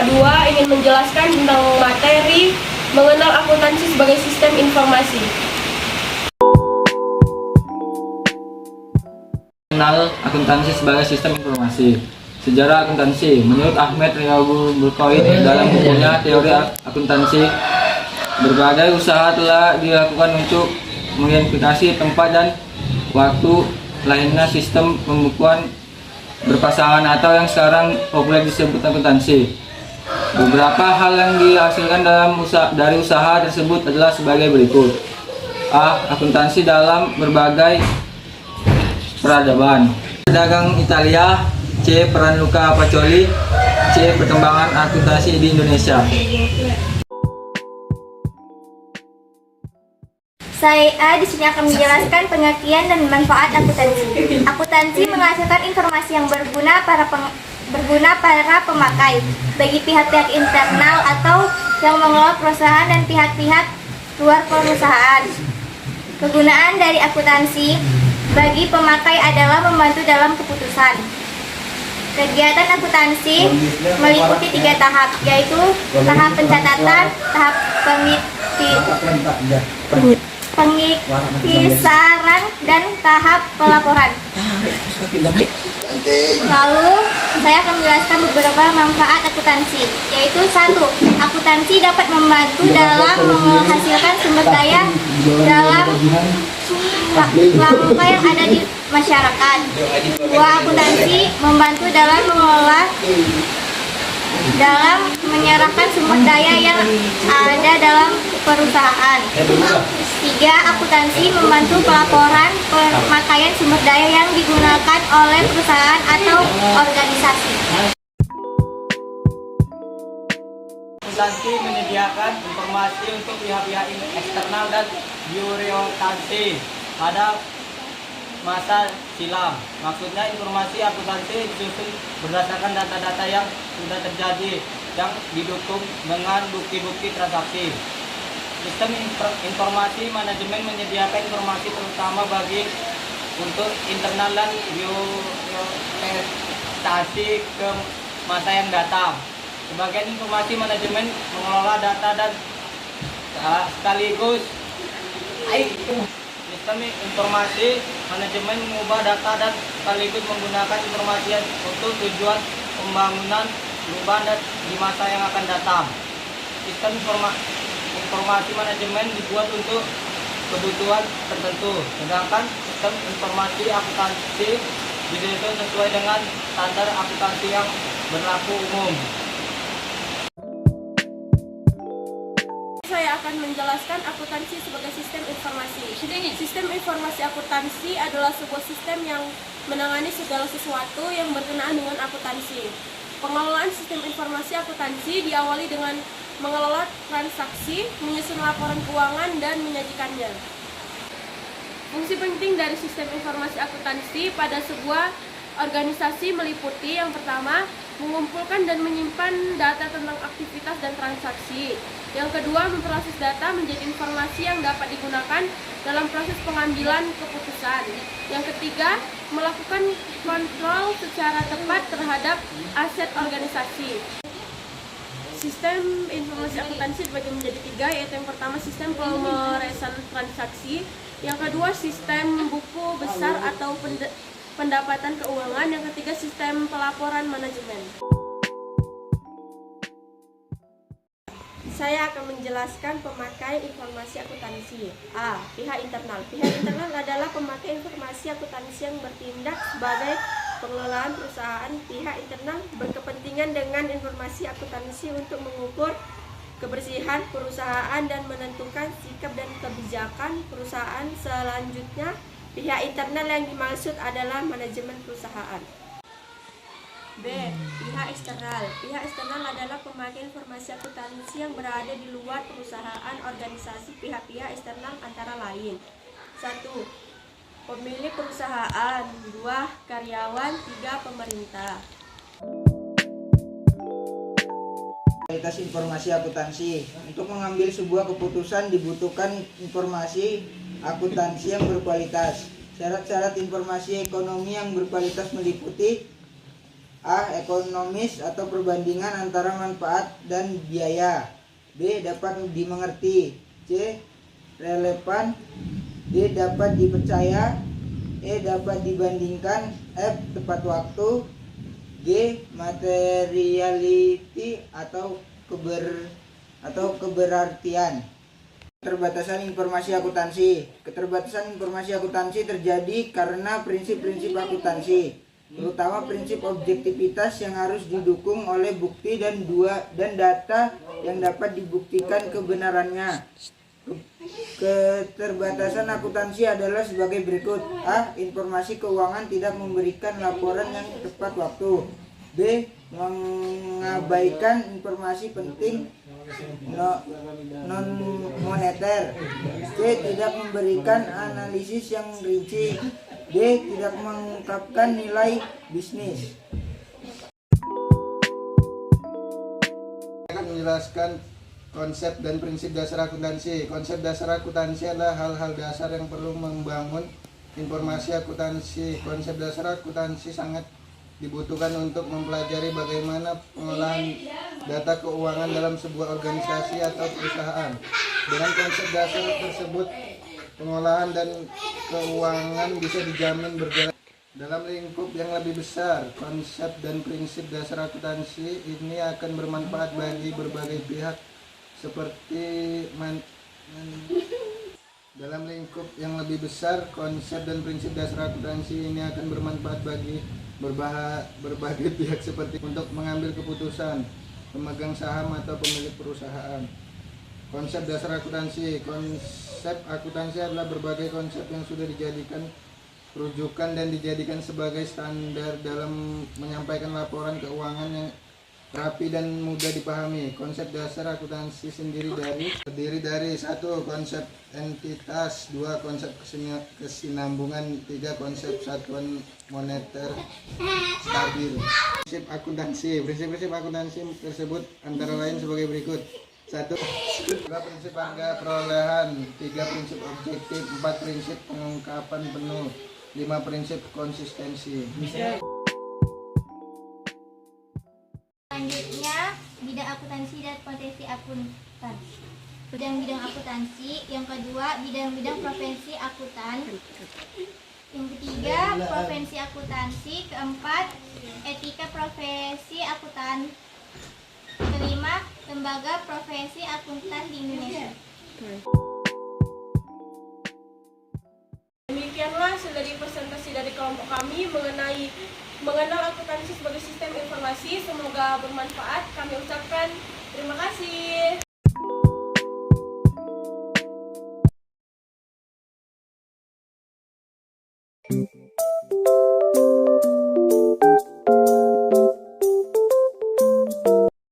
kedua, ingin menjelaskan tentang materi mengenal akuntansi sebagai sistem informasi. Mengenal akuntansi sebagai sistem informasi. Sejarah akuntansi. Menurut Ahmed Riyabul Burkoin dalam bukunya Teori Akuntansi, berbagai usaha telah dilakukan untuk mengidentifikasi tempat dan waktu lahirnya sistem pembukuan berpasangan atau yang sekarang populer disebut akuntansi. Beberapa hal yang dihasilkan dari usaha tersebut adalah sebagai berikut. A. Akuntansi dalam berbagai peradaban. Pedagang Italia. C. Peran Luca Pacioli. C. Perkembangan akuntansi di Indonesia. Saya di sini akan menjelaskan pengertian dan manfaat akuntansi. Akuntansi menghasilkan informasi yang berguna para pemakai, bagi pihak-pihak internal atau yang mengelola perusahaan dan pihak-pihak luar perusahaan. Kegunaan dari akuntansi bagi pemakai adalah membantu dalam keputusan. Kegiatan akuntansi meliputi 3 tahap, yaitu tahap pencatatan, tahap pengisaran, dan tahap pelaporan. Lalu saya akan menjelaskan beberapa manfaat akuntansi, yaitu 1. Akuntansi dapat membantu dalam menghasilkan sumber daya dalam langkah yang ada di masyarakat. 2. Akuntansi membantu dalam mengelola menyerahkan sumber daya yang ada dalam perusahaan. 3. Akuntansi membantu pelaporan pemakaian sumber daya yang digunakan oleh perusahaan atau organisasi. Akuntansi menyediakan informasi untuk pihak-pihak eksternal dan birokrasi pada masa silam. Maksudnya informasi akuntansi disusun berdasarkan data-data yang sudah terjadi yang didukung dengan bukti-bukti transaksi. Sistem informasi manajemen menyediakan informasi terutama untuk internal dan birokrasi ke masa yang datang. Sebagian informasi manajemen mengelola data dan sekaligus sistem informasi manajemen mengubah data dan sekaligus menggunakan informasi untuk tujuan pembangunan perubahan dan di masa yang akan datang. Sistem informasi manajemen dibuat untuk kebutuhan tertentu, sedangkan sistem informasi akuntansi disusun sesuai dengan standar akuntansi yang berlaku umum. Saya akan menjelaskan akuntansi sebagai sistem informasi. Sistem informasi akuntansi adalah sebuah sistem yang menangani segala sesuatu yang berkenaan dengan akuntansi. Pengelolaan sistem informasi akuntansi diawali dengan mengelola transaksi, menyusun laporan keuangan, dan menyajikannya. Fungsi penting dari sistem informasi akuntansi pada sebuah organisasi meliputi yang pertama, mengumpulkan dan menyimpan data tentang aktivitas dan transaksi. Yang kedua, memproses data menjadi informasi yang dapat digunakan dalam proses pengambilan keputusan. Yang ketiga, melakukan kontrol secara tepat terhadap aset organisasi. Sistem informasi akuntansi dibagi menjadi 3, yaitu yang pertama sistem pemrosesan transaksi, yang kedua sistem buku besar atau pendapatan keuangan, yang ketiga sistem pelaporan manajemen. Saya akan menjelaskan pemakai informasi akuntansi. A. Pihak internal. Pihak internal adalah pemakai informasi akuntansi yang bertindak sebagai pengelolaan perusahaan. Pihak internal berkepentingan dengan informasi akuntansi untuk mengukur kebersihan perusahaan dan menentukan sikap dan kebijakan perusahaan. Selanjutnya, pihak internal yang dimaksud adalah manajemen perusahaan. B. Pihak eksternal. Pihak eksternal adalah pemakai informasi akuntansi yang berada di luar perusahaan. Organisasi pihak-pihak eksternal antara lain: 1. Pemilik perusahaan. 2. Karyawan. 3. Pemerintah. Kualitas informasi akuntansi. Untuk mengambil sebuah keputusan dibutuhkan informasi akuntansi yang berkualitas. Syarat-syarat informasi ekonomi yang berkualitas meliputi: A. Ekonomis atau perbandingan antara manfaat dan biaya. B. Dapat dimengerti. C. Relevan. D. Dapat dipercaya. E. Dapat dibandingkan. F. Tepat waktu. G. Materiality atau keberartian. Keterbatasan informasi akuntansi. Keterbatasan informasi akuntansi terjadi karena prinsip-prinsip akuntansi, terutama prinsip objektivitas yang harus didukung oleh bukti dan data yang dapat dibuktikan kebenarannya. Keterbatasan akuntansi adalah sebagai berikut. A. Informasi keuangan tidak memberikan laporan yang tepat waktu. B. Mengabaikan informasi penting non moneter. C. Tidak memberikan analisis yang rinci. D. Tidak mengungkapkan nilai bisnis. Akan menjelaskan konsep dan prinsip dasar akuntansi. Konsep dasar akuntansi adalah hal-hal dasar yang perlu membangun informasi akuntansi. Konsep dasar akuntansi sangat dibutuhkan untuk mempelajari bagaimana pengolahan data keuangan dalam sebuah organisasi atau perusahaan. Dengan konsep dasar tersebut, pengolahan dan keuangan bisa dijamin berjalan dalam lingkup yang lebih besar. Konsep dan prinsip dasar akuntansi ini akan bermanfaat bagi berbagai pihak seperti dalam lingkup yang lebih besar. Konsep dan prinsip dasar akuntansi ini akan bermanfaat bagi berbagai pihak seperti untuk mengambil keputusan, pemegang saham atau pemilik perusahaan. Konsep dasar akuntansi. Konsep akuntansi adalah berbagai konsep yang sudah dijadikan rujukan dan dijadikan sebagai standar dalam menyampaikan laporan keuangan yang rapi dan mudah dipahami. Konsep dasar akuntansi terdiri dari 1. Konsep entitas, 2. Konsep kesinambungan, 3. Konsep satuan moneter stabil. Prinsip akuntansi. Prinsip-prinsip akuntansi tersebut antara lain sebagai berikut. 1. 2 prinsip harga perolehan, 3 prinsip objektif, 4 prinsip pengungkapan penuh, 5 prinsip konsistensi. Selanjutnya, bidang akuntansi dan potensi akuntan. Bidang-bidang akuntansi. Yang kedua, bidang-bidang profesi akuntan. Yang ketiga, profesi akuntansi. Keempat, etika profesi akuntan. Kelima, lembaga profesi akuntan di Indonesia. Demikianlah sudah presentasi dari kelompok kami mengenal akuntansi sebagai sistem informasi. Semoga bermanfaat. Kami ucapkan terima kasih.